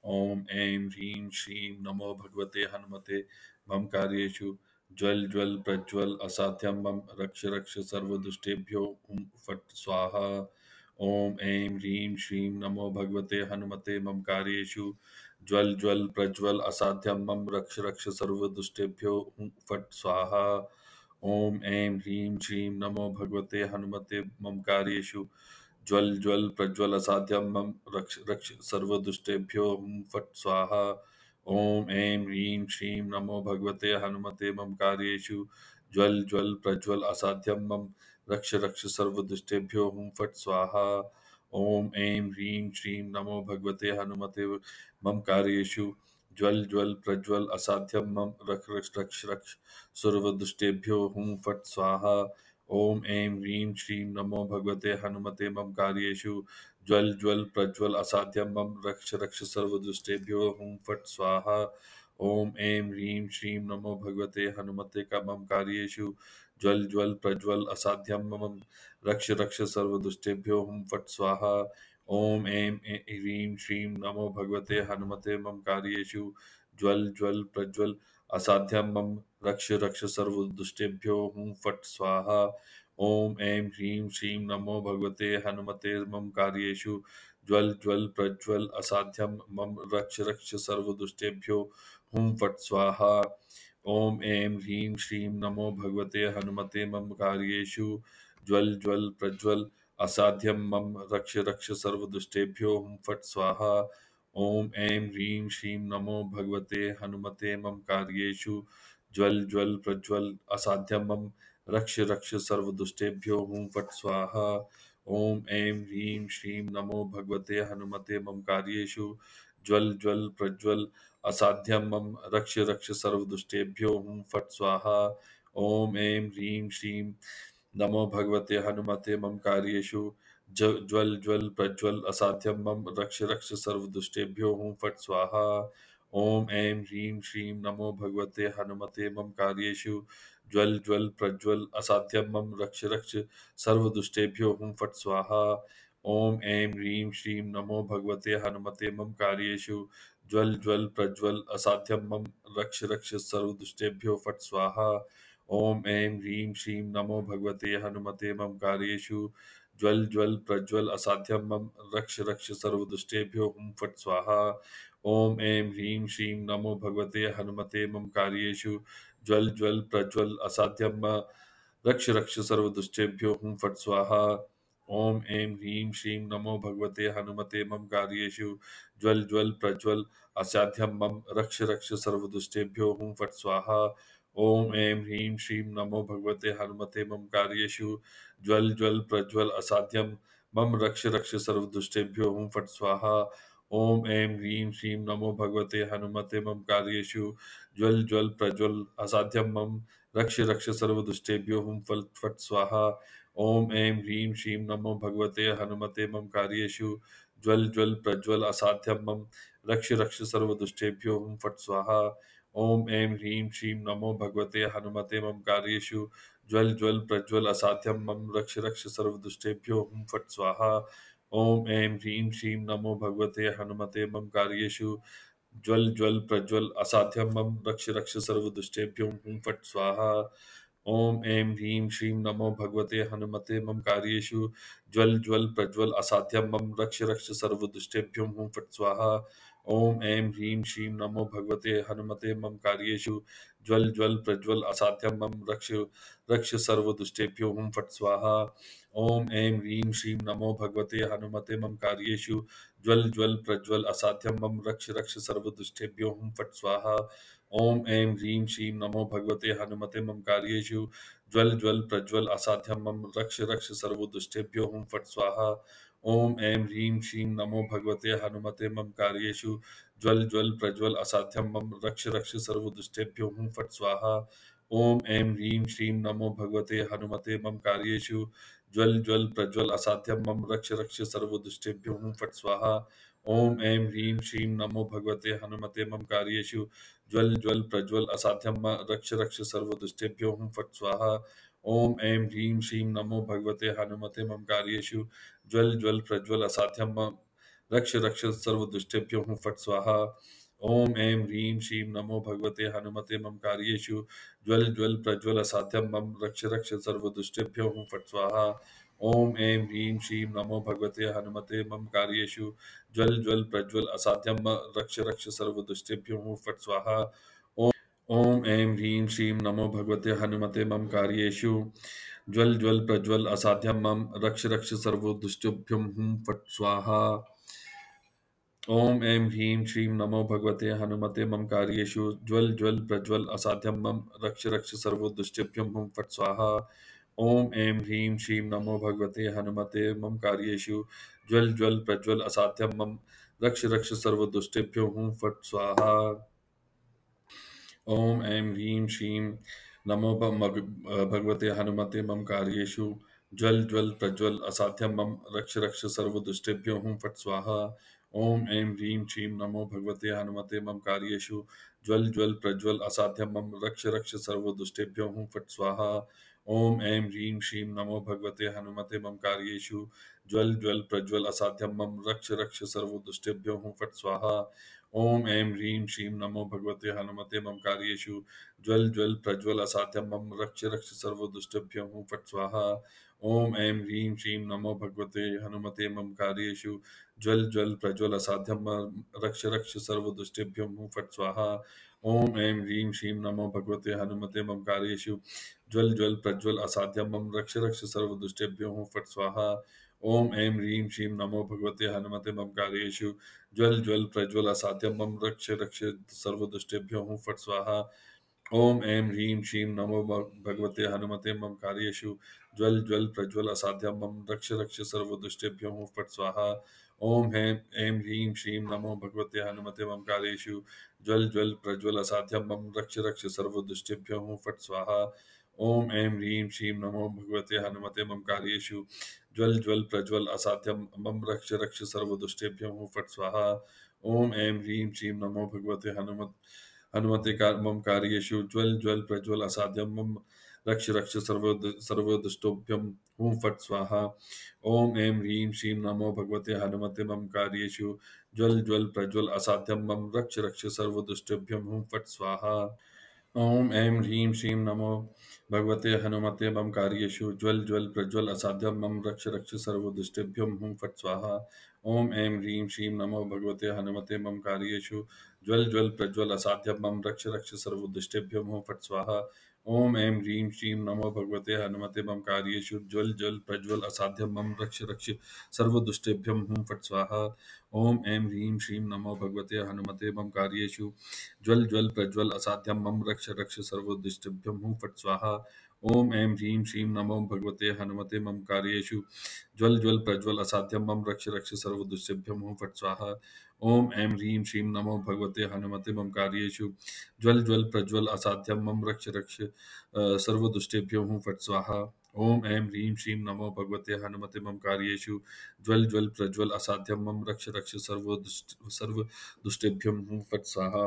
ॐ ऐं ह्रीं श्रीं नमो भगवते हनुमते मम कार्येषु ज्वल ज्वल प्रज्वल असाध्यं मम रक्ष रक्ष सर्वदुष्टेभ्यो हुं फट् स्वाहा। ॐ ऐं ह्रीं श्रीं नमो भगवते हनुमते मम कार्येषु ज्वल ज्वल प्रज्वल असाध्यं मम रक्ष रक्ष सर्वदुष्टेभ्यो हुं फट् स्वाहा। ॐ ऐं ह्रीं श्रीं नमो भगवते हनुमते मम कार्येषु ज्वल ज्वल प्रज्वल असाध्यं मम रक्ष रक्ष सर्वदुष्टेभ्यो हुं फट् स्वाहा। ॐ ऐं ह्रीं श्रीं नमो भगवते हनुमते मम कार्येषु ज्वल ज्वल प्रज्वल असाध्यं मम रक्ष रक्ष सर्वदुष्टेभ्यो हुं फट् स्वाहा। ॐ ऐं ह्रीं श्रीं नमो भगवते हनुमते मम कार्येषु ज्वल ज्वल प्रज्वल असाध्यं मम रक्ष रक्ष रक्ष रक्ष सर्वदुष्टेभ्यो हुं फट् स्वाहा। ॐ ऐं ह्रीं श्रीं नमो भगवते हनुमते मम कार्येषु ज्वल ज्वल प्रज्वल असाध्यं मम रक्ष रक्ष सर्वदुष्टेभ्यो हुं फट् स्वाहा। ॐ ऐं ह्रीं श्रीं नमो भगवते हनुमते का मम कार्येषु ज्वल ज्वल प्रज्वल असाध्यं मम रक्ष रक्ष सर्वदुष्टेभ्यो हुं फट् स्वाहा। ॐ ह्रीं श्रीं नमो भगवते हनुमते मम कार्येषु ज्वल ज्वल प्रज्वल असाध्यं मम रक्ष रक्ष सर्वदुष्टेभ्यो हुं फट् स्वाहा। ॐ ऐं ह्रीं श्रीं नमो भगवते हनुमते मम कार्येषु ज्वल ज्वल प्रज्वल असाध्यं मम रक्ष रक्ष सर्वदुष्टेभ्यो हुं फट् स्वाहा। ॐ ऐं ह्रीं श्रीं नमो भगवते हनुमते मम कार्येषु ज्वल ज्वल प्रज्वल असाध्यं मम रक्ष रक्ष सर्वदुष्टेभ्यो हुं फट् स्वाहा। ॐ ऐं ह्रीं श्रीं नमो भगवते हनुमते मम कार्येषु ज्वल ज्वल प्रज्वल असाध्यं मम रक्ष रक्ष सर्वदुष्टेभ्यो हुं फट् स्वाहा। ॐ ऐं ह्रीं श्रीं नमो भगवते हनुमते मम कार्येषु ज्वल ज्वल प्रज्वल असाध्यं मम रक्ष रक्ष सर्वदुष्टेभ्यो हुं फट् स्वाहा। ॐ ऐं ह्रीं श्रीं नमो भगवते हनुमते मम कार्येषु ज्वल ज्वल प्रज्वल असाध्यं मम रक्ष रक्ष सर्वदुष्टेभ्यो हुं फट् स्वाहा। ॐ ऐं ह्रीं श्रीं नमो भगवते हनुमते मम कार्येषु ज्वल ज्वल प्रज्वल असाध्यं मम रक्ष रक्ष सर्वदुष्टेभ्यो हुं फट् स्वाहा। ॐ ऐं ह्रीं श्रीं नमो भगवते हनुमते मम कार्येषु ज्वल ज्वल प्रज्वल असाध्यं मम रक्ष रक्ष सर्वदुष्टेभ्यो फट् स्वाहा। ॐ ऐं ह्रीं श्रीं नमो भगवते हनुमते मम कार्येषु ज्वल ज्वल प्रज्वल असाध्यं मम रक्ष रक्ष सर्वदुष्टेभ्यो हुं फट् स्वाहा। ॐ ऐं ह्रीं श्रीं नमो भगवते हनुमते मम कार्येषु ज्वल ज्वल प्रज्वल असाध्यं मम रक्ष रक्ष सर्वदुष्टेभ्यो हुं फट् स्वाहा। ॐ ऐं ह्रीं श्रीं नमो भगवते हनुमते मम कार्येषु ज्वल ज्वल प्रज्वल असाध्यं मम रक्ष रक्ष सर्वदुष्टेभ्यो हुं फट् स्वाहा। ॐ ऐं ह्रीं श्रीं नमो भगवते हनुमते मम कार्येषु ज्वल ज्वल प्रज्वल असाध्यं मम रक्ष रक्ष सर्वदुष्टेभ्यो हुं फट् स्वाहा। ॐ ऐं ह्रीं श्रीं नमो भगवते हनुमते मम कार्येषु ज्वल ज्वल प्रज्वल असाध्यं मम रक्ष रक्ष सर्वदुष्टेभ्यो हुं फट् स्वाहा। ॐ ऐं ह्रीं श्रीं नमो भगवते हनुमते मम कार्येषु ज्वल ज्वल प्रज्वल असाध्यं मम रक्ष रक्ष सर्वदुष्टेभ्यो हुं फट् स्वाहा। ॐ ऐं ह्रीं श्रीं नमो भगवते हनुमते मम कार्येषु ज्वल ज्वल प्रज्वल असाध्यं मम रक्ष रक्ष सर्वदुष्टेभ्यो हुं फट् स्वाहा। ॐ ऐं ह्रीं श्रीं नमो भगवते हनुमते मम कार्येषु ज्वल ज्वल प्रज्वल असाध्यं मम रक्ष रक्ष सर्वदुष्टेभ्यो हुं फट् स्वाहा। ॐ ऐं ह्रीं श्रीं नमो भगवते हनुमते मम कार्येषु ज्वल ज्वल प्रज्वल असाध्यं मम रक्ष रक्ष सर्वदुष्टेभ्यो हुं फट् स्वाहा। ॐ ऐं ह्रीं श्रीं नमो भगवते हनुमते मम कार्येषु ज्वल ज्वल प्रज्वल असाध्यं मम रक्ष रक्ष सर्वदुष्टेभ्यो हुं फट् स्वाहा। ॐ ऐं ह्रीं श्रीं नमो भगवते हनुमते मम कार्येषु ज्वल ज्वल प्रज्वल असाध्यं मम रक्ष रक्ष सर्वदुष्टेभ्यो हुं फट् स्वाहा। ॐ ऐं ह्रीं श्रीं नमो भगवते हनुमते मम कार्येषु ज्वल ज्वल प्रज्वल असाध्यं मम रक्ष रक्ष सर्वदुष्टेभ्यो हुं फट् स्वाहा। ॐ ऐं ह्रीं श्रीं नमो भगवते हनुमते मम कार्येषु ज्वल ज्वल प्रज्वल असाध्यं मम रक्ष रक्ष सर्वदुष्टेभ्यो हुं फट् स्वाहा। ॐ ऐं ह्रीं श्रीं नमो भगवते हनुमते मम कार्येषु ज्वल ज्वल प्रज्वल असाध्यं मम रक्ष रक्ष सर्वदुष्टेभ्यो हुं फट् स्वाहा। ॐ ऐं ह्रीं श्रीं नमो भगवते हनुमते मम कार्येषु ज्वल ज्वल प्रज्वल असाध्यं मम रक्ष रक्ष सर्वदुष्टेभ्यो हुं फट् स्वाहा। ॐ ऐं ह्रीं श्रीं नमो भगवते हनुमते मम कार्येषु ज्वल ज्वल प्रज्वल असाध्यं मम रक्ष रक्ष सर्वदुष्टेभ्यो हुं फट् स्वाहा। ओम ऐं ह्रीं श्रीं नमो भगवते हनुमते मम कार्येषु ज्वल ज्वल प्रज्वल असाध्यं मम रक्ष रक्ष सर्वदुष्टेभ्यो हुं फट् स्वाहा। ओम ऐं ह्रीं श्रीं नमो भगवते हनुमते मम कार्येषु ज्वल ज्वल प्रज्वल असाध्यं मम रक्ष रक्ष सर्वदुष्टेभ्यो हुं फट् स्वाहा। ओम ऐं ह्रीं श्रीं नमो भगवते हनुमते मम कार्येषु ज्वल ज्वल प्रज्वल असाध्यं मम रक्ष रक्ष सर्वदुष्टेभ्यो हुं फट् स्वाहा। ओम ऐं ह्रीं श्रीं नमो भगवते हनुमते मम कार्येषु ज्वल ज्वल प्रज्वल असाध्यं मम रक्ष रक्ष सर्वदुष्टेभ्यो हुं फट् स्वाहा। ओम ऐं ह्रीं श्रीं नमो भगवते हनुमते मम कार्येषु ज्वल ज्वल प्रज्वल असाध्यं मम रक्ष रक्ष सर्वदुष्टेभ्यो हुं फट् स्वाहा। ओम ऐं ह्रीं श्रीं नमो भगवते हनुमते मम कार्येषु ज्वल ज्वल प्रज्वल असाध्यं मम रक्ष रक्ष सर्वदुष्टेभ्यो हुं फट् स्वाहा। ओम ऐं ह्रीं श्रीं नमो भगवते हनुमते मम कार्येषु ज्वल ज्वल प्रज्वल असाध्यं मम रक्ष रक्ष सर्वदुष्टेभ्यो हुं फट् स्वाहा। ओम ऐं ह्रीं श्रीं नमो भगवते हनुमते मम कार्येषु ज्वल ज्वल प्रज्वल असाध्यं मम रक्ष रक्ष सर्वदुष्टेभ्यो हुं फट् स्वाहा। ओम ऐं ह्रीं श्रीं नमो भगवते हनुमते मम कार्येषु ज्वल ज्वल प्रज्वल असाध्यं मम रक्ष रक्ष सर्वदुष्टेभ्यो हुं फट् स्वाहा। ओम ऐं ह्रीं श्रीं नमो भगवते हनुमते मम कार्येषु ज्वल ज्वल प्रज्वल असाध्यं मम रक्ष रक्ष सर्वदुष्टेभ्यो हुं फट् स्वाहा। ओम ऐं ह्रीं श्रीं नमो भगवते हनुमते मम कार्येषु ज्वल ज्वल प्रज्वल असाध्यं मम रक्ष रक्ष सर्वदुष्टेभ्यो हुं फट् स्वाहा। ओम ऐं ह्रीं श्रीं नमो भगवते हनुमते मम कार्येषु ज्वल ज्वल प्रज्वल असाध्यं मम रक्ष रक्ष सर्वदुष्टेभ्यो हुं फट् स्वाहा। ओम ऐं ह्रीं श्रीं नमो भगवते हनुमते मम कार्येषु ज्वल ज्वल प्रज्वल असाध्यं मम रक्ष रक्ष सर्वदुष्टेभ्यो हुं फट् स्वाहा। ओम ऐं ह्रीं श्रीं नमो भगवते हनुमते मम कार्येषु ज्वल ज्वल प्रज्वल असाध्यं मम रक्ष रक्ष सर्वदुष्टेभ्यो हुं फट् स्वाहा। ओम ऐं ह्रीं श्रीं नमो भगवते हनुमते मम कार्येषु ज्वल ज्वल प्रज्वल असाध्यं मम रक्ष रक्ष सर्वदुष्टेभ्यो हुं फट् स्वाहा। ओम ऐं ह्रीं श्रीं नमो भगवते हनुमते मम कार्येषु ज्वल ज्वल प्रज्वल असाध्यं मम रक्ष रक्ष सर्वदुष्टोभ्यं हुं फट् स्वाहा। ओम ऐं ह्रीं श्रीं नमो भगवते हनुमते मम कार्येषु ज्वल ज्वल प्रज्वल असाध्यं मम रक्ष रक्ष सर्वदुष्टेभ्यं हुं फट् स्वाहा। ओम ऐं ह्रीं श्रीं नमो भगवते हनुमते मम कार्येषु ज्वल ज्वल प्रज्वल असाध्यं मम रक्ष रक्ष सर्वदुष्टेभ्यो हुं फट् स्वाहा। ओम ऐं ह्रीं श्रीं नमो भगवते हनुमते मम कार्येषु ज्वल ज्वल प्रज्वल असाध्यं मम रक्ष रक्ष सर्वदुष्टेभ्यो हुं फट् स्वाहा। ओम ऐं ह्रीं श्रीं नमो भगवते हनुमते मम कार्येषु ज्वल ज्वल प्रज्वल असाध्यं मम रक्ष रक्ष सर्वदुष्टेभ्यो हुं फट् स्वाहा। ओम ऐं ह्रीं श्रीं नमो भगवते हनुमते मम कार्येषु ज्वल ज्वल प्रज्वल असाध्यं मम रक्ष रक्ष सर्वदुष्टेभ्यो हुं फट् स्वाहा। ओम ऐं ह्रीं श्रीं नमो भगवते हनुमते मम कार्येषु ज्वल ज्वल प्रज्वल असाध्यं मम रक्ष रक्ष सर्वदुष्टेभ्यो हुं फट् स्वाहा। ओम ऐं ह्रीं श्रीं नमो भगवते हनुमते मम कार्येषु ज्वल ज्वल प्रज्वल असाध्यं मम रक्ष रक्ष सर्वदुष्टेभ्यो हुं फट् स्वाहा। ओम ऐं ह्रीं श्रीं नमो भगवते हनुमते मम कार्येषु ज्वल ज्वल प्रज्वल असाध्यं मम रक्ष रक्ष सर्वदुष्टेभ्यो हुं फट् स्वाहा।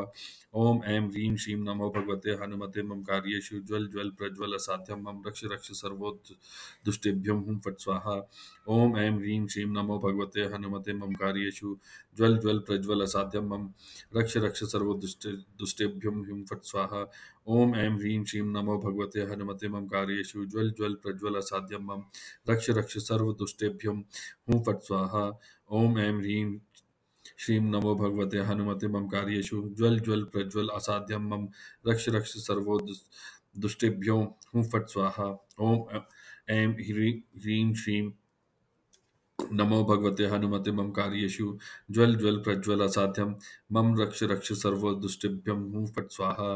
ओम ऐं ह्रीं श्रीं नमो भगवते हनुमते मम कार्येषु ज्वल ज्वल प्रज्वल असाध्यं मम रक्ष रक्ष सर्वदुष्टेभ्यो हुं फट् स्वाहा। ओम ऐं ह्रीं श्रीं नमो भगवते हनुमते मम कार्येषु ज्वल ज्वल प्रज्वल असाध्यं मम रक्ष रक्ष सर्वदुष्टेभ्यो हुं फट् स्वाहा। ओम ऐं ह्रीं श्रीं नमो भगवते हनुमते मम कार्येषु ज्वल ज्वल प्रज्वल असाध्यं मम रक्ष रक्ष सर्वदुष्टेभ्यो हुं फट् स्वाहा। ओम ऐं ह्रीं श्रीं नमो भगवते हनुमते मम कार्येषु ज्वल ज्वल प्रज्वल असाध्यं मम रक्ष रक्ष सर्वदुष्टेभ्यो हुं फट् स्वाहा। ओम ऐं ह्रीं श्रीं नमो भगवते हनुमते मम कार्येषु ज्वल ज्वल प्रज्वल असाध्यं मम रक्ष रक्ष सर्वदुष्टेभ्यं हुं फट् स्वाहा।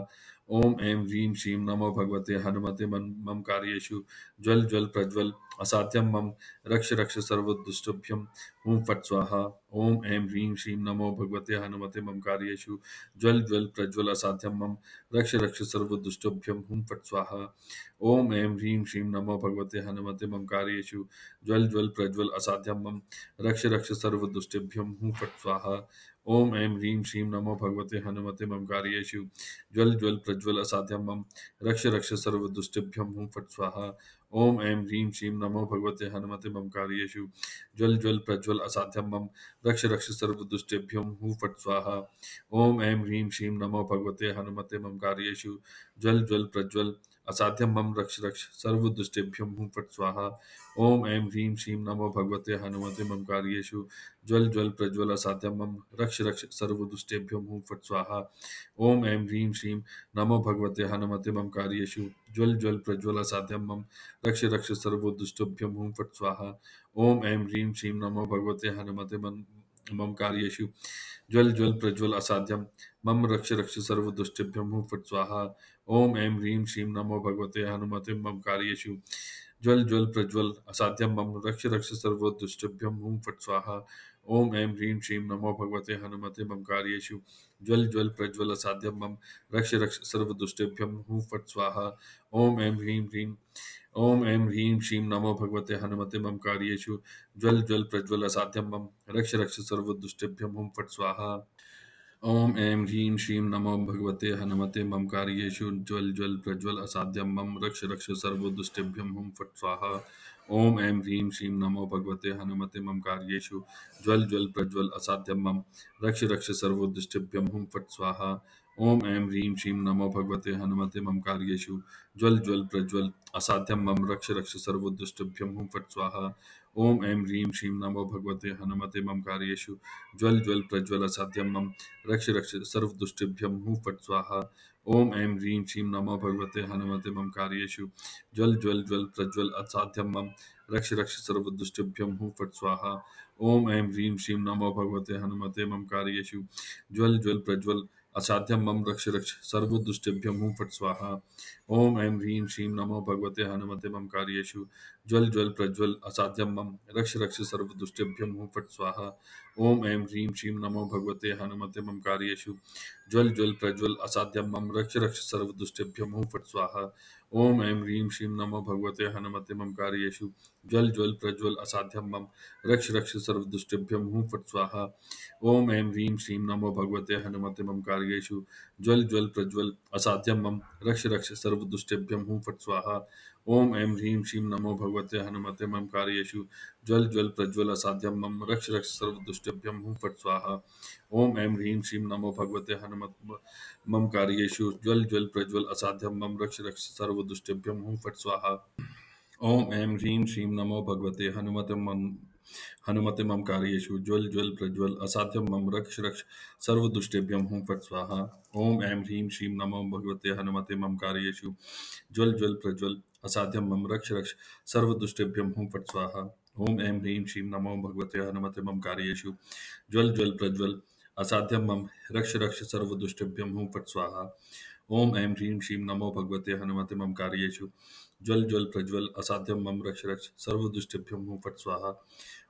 ओम ऐं ह्रीं श्रीं नमो भगवते हनुमते मम कार्येषु ज्वल ज्वल प्रज्वल असाध्यं मम रक्ष रक्ष सर्वदुष्टेभ्यं हुं फट् स्वाहा। ओम ऐं ह्रीं श्रीं नमो भगवते हनुमते मम कार्येषु ज्वल ज्वल प्रज्वल असाध्यं मम रक्ष रक्ष सर्वदुष्टेभ्यं हुं फट् स्वाहा। ओम ऐं ह्रीं श्रीं नमो भगवते हनुमते मम कार्येषु ज्वल ज्वल प्रज्वल असाध्यं मम रक्ष रक्ष सर्वदुष्टेभ्यं हुं फट् स्वाहा। ओम ऐं ह्रीं श्रीं नमो भगवते हनुमते मम कार्येषु ज्वल ज्वल प्रज्वल असाध्यं मम रक्ष रक्ष सर्वदुष्टेभ्यं हुं फट् स्वाहा। ओम ऐं ह्रीं श्रीं नमो भगवते हनुमते मम कार्येषु ज्वल ज्वल प्रज्वल असाध्यं मम रक्ष रक्ष सर्वदुष्टेभ्यो हूँ फट स्वाहा ओम ऐं ह्रीं श्रीं नमो भगवते हनुमते मम कार्येषु ज्वल ज्वल प्रज्वल असाध्यं मम रक्ष रक्ष सर्वदुष्टेभ्यो हूँ फट स्वाहा ओम ऐं ह्रीं श्रीं नमो भगवते हनुमते मम कार्येषु ज्वल ज्वल प्रज्वल असाध्यं मम रक्ष रक्ष सर्वदुष्टेभ्यो हूँ फट स्वाहा ओम ऐं ह्रीं श्रीं नमो भगवते हनुमते मम कार्येषु ज्वल ज्वल प्रज्वल असाध्यं मम रक्ष रक्ष सर्वदुष्टेभ्यो हूँ फट स्वाहा ओम ऐं ह्रीं श्रीं नमो भगवते हनुमते मम कार्येषु ज्वल ज्वल प्रज्वल असाध्यं मम रक्ष रक्ष सर्वदुष्टेभ्यो हूँ फट स्वाहा ओम ऐं ह्रीं श्रीं नमो भगवते हनुमते मम कार्येषु ज्वल ज्वल प्रज्वल असाध्यं मम रक्ष रक्ष सर्वदुष्टेभ्यो हूँ फट स्वाहा ओम ऐं ह्रीं श्रीं नमो भगवते हनुमते मम कार्येषु ज्वल ज्वल प्रज्वल असाध्यं मम रक्ष रक्ष सर्वदुष्टेभ्यो हूँ फट स्वाहा ओम ऐं ह्रीं श्रीं नमो भगवते हनुमते मम कार्येषु ज्वल ज्वल प्रज्वल असाध्यं मम रक्ष रक्ष सर्वदुष्टेभ्यो हूँ फट स्वाहा ओम ऐं ह्रीं श्रीं नमो भगवते हनुमते मम कार्येषु ज्वल ज्वल प्रज्वल असाध्यं मम रक्ष रक्ष सर्वदुष्टेभ्यं हुम फट स्वाहा ओम ऐं ह्रीं श्रीं नमो भगवते हनुमते मम कार्येषु ज्वल ज्वल प्रज्वल असाध्यं मम रक्ष रक्ष सर्वदुष्टेभ्यं हुम फट स्वाहा ओम ऐं ह्रीं श्रीं नमो भगवते हनुमते मम कार्येषु ज्वल ज्वल प्रज्वल असाध्यं मम रक्ष रक्ष सर्वदुष्टेभ्यं हुम फट स्वाहा ओम ऐं ह्रीं श्रीं नमो भगवते हनुमते मम कार्येषु ज्वल ज्वल प्रज्वल असाध्यं मम रक्ष रक्ष सर्वदुष्टेभ्यं हूँ फट स्वाहा ओम ऐं ह्रीं श्रीं नमो भगवते हनुमते मम कार्येषु ज्वल ज्वल ज्वल प्रज्वल असाध्यं मम रक्ष रक्ष सर्वदुष्टेभ्यं हूँ फट स्वाहा ओम ऐं ह्रीं श्रीं नमो भगवते हनुमते मम कार्येषु ज्वल ज्वल प्रज्वल असाध्यं मम रक्ष रक्ष सर्वदुष्टेभ्यं हूँ फट स्वाहा ओम ऐं ह्रीं श्रीं नमो भगवते हनुमते मम कार्येषु ज्वल ज्वल प्रज्वल असाध्यं मम रक्ष रक्ष सर्वदुष्टेभ्यं हूँ फट स्वाहा ओम ऐं ह्रीं श्रीं नमो भगवते हनुमते मम कार्येषु ज्वल ज्वल प्रज्वल असाध्यं मम रक्ष रक्ष सर्वदुष्टेभ्यं हूँ फट स्वाहा ओम ऐं ह्रीं श्रीं नमो भगवते हनुमते मम कार्येषु ज्वल ज्वल प्रज्वल असाध्यं मम रक्ष रक्ष सर्वदुष्टेभ्यं हूँ फट स्वाहा ओम ऐं ह्रीं श्रीं नमो भगवते हनुमते मम कार्येषु ज्वल ज्वल प्रज्वल असाध्यं मम रक्ष रक्ष सर्वदुष्टेभ्यं हूँ फट स्वाहा ओम ऐं ह्रीं श्रीं नमो भगवते हनुमते मम कार्येषु ज्वल ज्वल प्रज्वल असाध्यं मम रक्ष रक्ष सर्वदुष्टेभ्यं हूँ फट स्वाहा ओम ऐं ह्रीं श्रीं नमो भगवते हनुमत मम कार्येषु ज्वल ज्वल प्रज्वल असाध्यं मम रक्ष रक्ष सर्वदुष्टेभ्यं हूँ फट स्वाहा ओम ऐं ह्रीं श्रीं नमो भगवते हनुमते मम कार्येषु ज्वल ज्वल प्रज्वल असाध्यं मम रक्ष रक्ष सर्वदुष्टेभ्यं हूँ फट स्वाहा ओम ऐं ह्रीं श्रीं नमो भगवते हनुमते मम कार्येषु ज्वल ज्वल प्रज्वल असाध्यं मम रक्ष रक्ष सर्वदुष्टेभ्यं हूँ फट स्वाहा ओम ऐं ह्रीं श्रीं नमो भगवते हनुमते मम कार्येषु ज्वल ज्वल प्रज्वल असाध्यं मम रक्ष रक्ष सर्वदुष्टेभ्यं हूँ फट स्वाहा ओम ऐं ह्रीं श्रीं नमो भगवते हनुमते मम कार्येषु ज्वल ज्वल प्रज्वल असाध्यं मम रक्ष रक्ष सर्वदुष्टेभ्यं हूँ फट स्वाहा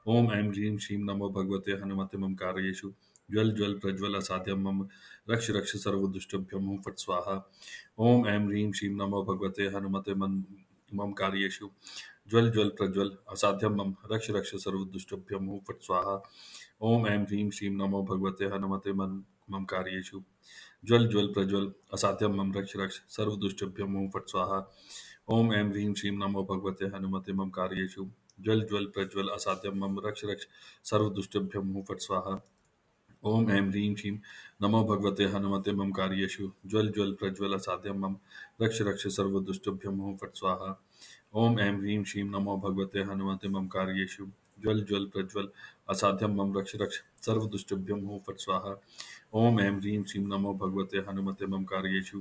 ओम ऐं ह्रीं श्रीं नमो भगवते हनुमते मम कार्येषु ज्वल ज्वल प्रज्वल असाध्यं मम रक्ष रक्ष सर्वदुष्टेभ्यं हूँ फट स्वाहा ओम ऐं ह्रीं श्रीं नमो भगवते हनुमते मम कार्येषु ज्वल ज्वल प्रज्वल असाध्यं मम रक्ष रक्ष सर्वदुष्टेभ्यं हूँ फट स्वाहा ओम ऐं ह्रीं श्रीं नमो भगवते हनुमते मम कार्येषु ज्वल ज्वल प्रज्वल असाध्यं मम रक्ष रक्ष सर्वदुष्टेभ्यं हूँ फट स्वाहा ओम ऐं ह्रीं श्रीं नमो भगवते हनुमते मम कार्येषु ज्वल ज्वल प्रज्वल असाध्यं मम रक्ष रक्ष सर्वदुष्टेभ्यं हूँ फट स्वाहा ओम ऐं ह्रीं श्रीं नमो भगवते हनुमते मम कार्येषु ज्वल ज्वल प्रज्वल असाध्यं मम रक्ष रक्ष सर्वदुष्टेभ्यं हूँ फट स्वाहा ओम ऐं ह्रीं श्रीं नमो भगवते हनुमते मम कार्येषु ज्वल ज्वल प्रज्वल असाध्यं मम रक्ष रक्ष सर्वदुष्टेभ्यं हूँ फट स्वाहा ओम ऐं ह्रीं श्रीं नमो भगवते हनुमते मम कार्येषु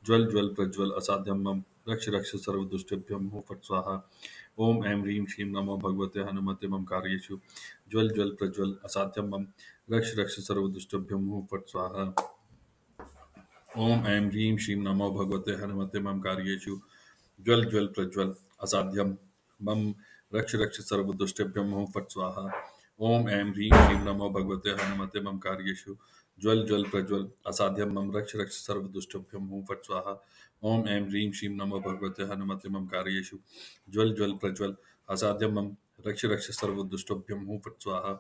ज्वल ज्वल प्रज्वल असाध्यं मम रक्ष रक्ष सर्वदुष्टेभ्यं हूँ फट स्वाहा ओम ऐं ह्रीं श्रीं नमो भगवते हनुमते मम कार्येषु ज्वल ज्वल प्रज्वल असाध्यं मम रक्ष रक्ष सर्वदुष्टेभ्यं हूँ फट स्वाहा ओम ऐं ह्रीं श्रीं नमो भगवते हनुमते मम कार्येषु ज्वल ज्वल प्रज्वल असाध्यं मम रक्ष रक्ष सर्वदुष्टेभ्यं हूँ फट स्वाहा ओम ऐं ह्रीं श्रीं नमो भगवते हनुमते मम कार्येषु ज्वल ज्वल प्रज्वल असाध्यं मम रक्ष रक्ष सर्वदुष्टेभ्यं हूँ फट स्वाहा ओम ऐं ह्रीं श्रीं नमो भगवते हनुमते मम कार्येषु ज्वल ज्वल प्रज्वल असाध्यं मम रक्ष रक्ष सर्वदुष्टेभ्यं हूँ फट स्वाहा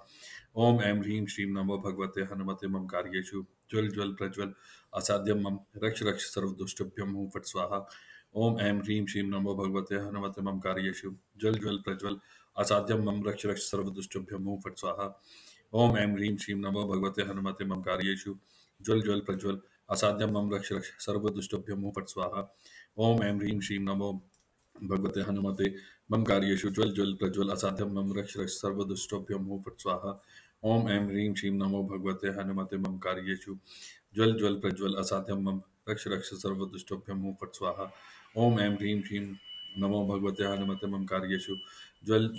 ओम ऐं ह्रीं श्रीं नमो भगवते हनुमते मम कार्येषु ज्वल ज्वल प्रज्वल असाध्यं मम रक्ष रक्ष सर्वदुष्टेभ्यं हूँ फट स्वाहा ओम ऐं ह्रीं श्रीं नमो भगवते हनुमते मम कार्येषु ज्वल ज्वल प्रज्वल असाध्यं मम रक्ष रक्ष सर्वदुष्टभ्यो हुँ फट् स्वाहा। ओम ऐं ह्रीं श्रीं नमो भगवते हनुमते मम कार्येषु ज्वल ज्वल प्रज्वल असाध्यं मम रक्ष रक्ष सर्वदुष्टभ्यो हुँ फट् स्वाहा। ओम ऐं ह्रीं श्रीं नमो भगवते हनुमते मम कार्येषु ज्वल ज्वल प्रज्वल असाध्यं मम रक्ष रक्ष सर्वदुष्टभ्यो हुँ फट् स्वाहा। ओम ऐं ह्रीं श्रीं नमो भगवते हनुमते मम कार्येषु ज्वल ज्वल प्रज्वल असाध्यं मम रक्ष रक्ष सर्वदुष्टभ्यं हुँ फट् स्वाहा। ओम ऐं ह्रीं श्रीं नमो भगवते हनुमते मम कार्येषु ज्वल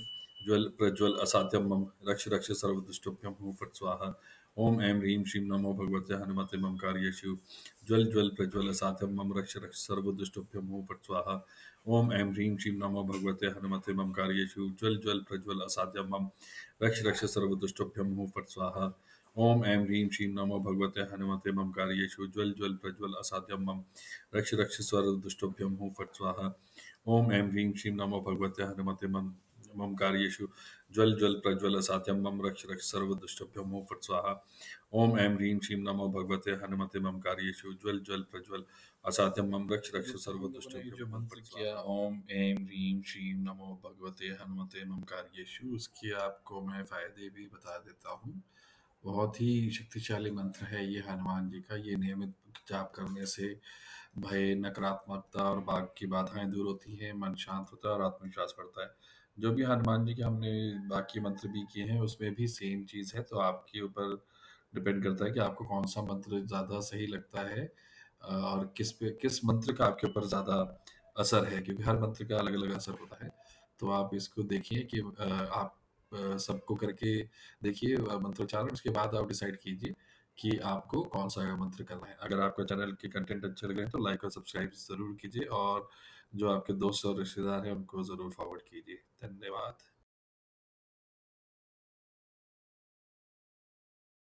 ज्वल प्रज्वल असाध्यं मम रक्ष रक्ष सर्वदुष्टभ्यं हुँ फट् स्वाहा। ओम ऐं ह्रीं श्रीं नमो भगवते हनुमते मम कार्येषु ज्वल ज्वल प्रज्वल असाध्यं मम रक्ष रक्ष सर्वदुष्टभ्यं हुँ फट् स्वाहा। ओम ऐं ह्रीं श्रीं नमो भगवते हनुमते मम कार्येषु ज्वल ज्वल प्रज्वल असाध्यं मम रक्ष रक्ष सर्वदुष्टभ्यं हुँ फट् स्वाहा। ओम ऐं ह्रीं श्रीं नमो भगवते हनुमते मम कार्येषु ज्वल ज्वल प्रज्वल असाध्यं मम रक्ष रक्ष सर्वदुष्टभ्यं हुँ फट् स्वाहा। ओम ऐं ह्रीं श्रीं नमो भगवते हनुमते मम कार्येषु ज्वल ज्वल प्रज्वल असाध्यं मम रक्ष रक्ष सर्वदुष्टभ्यं हुँ फट् स्वाहा। ओम ऐं ह्रीं श्रीं नमो भगवते हनुमते मम कार्येषु ज्वल ज्वल प्रज्वल असाध्यं मम रक्ष रक्ष दोस्तों हम लोगों ने जो सर्वदुष्टभ्यं हुँ मंत्र फट् किया स्वाहा। ओम ऐं ह्रीं श्रीं नमो भगवते हनुमते मम कार्येषु, उसके आपको मैं फायदे भी बता देता हूँ। बहुत ही शक्तिशाली मंत्र है ये हनुमान जी का। ये नियमित जाप करने से भय, नकारात्मकता और भाग्य की बाधाएं दूर होती हैं, मन शांत होता है और आत्मविश्वास बढ़ता है। जो भी हनुमान जी के हमने बाकी मंत्र भी किए हैं उसमें भी सेम चीज़ है, तो आपके ऊपर डिपेंड करता है कि आपको कौन सा मंत्र ज़्यादा सही लगता है और किस मंत्र का आपके ऊपर ज़्यादा असर है, क्योंकि हर मंत्र का अलग अलग असर होता है। तो आप इसको देखिए कि आप सबको करके देखिए मंत्रोच्चारण, उसके बाद आप डिसाइड कीजिए कि आपको कौन सा मंत्र करना है। अगर आपको चैनल के कंटेंट अच्छे लगे हैं तो लाइक और सब्सक्राइब ज़रूर कीजिए और जो आपके दोस्त और रिश्तेदार हैं उनको ज़रूर फॉरवर्ड कीजिए। धन्यवाद।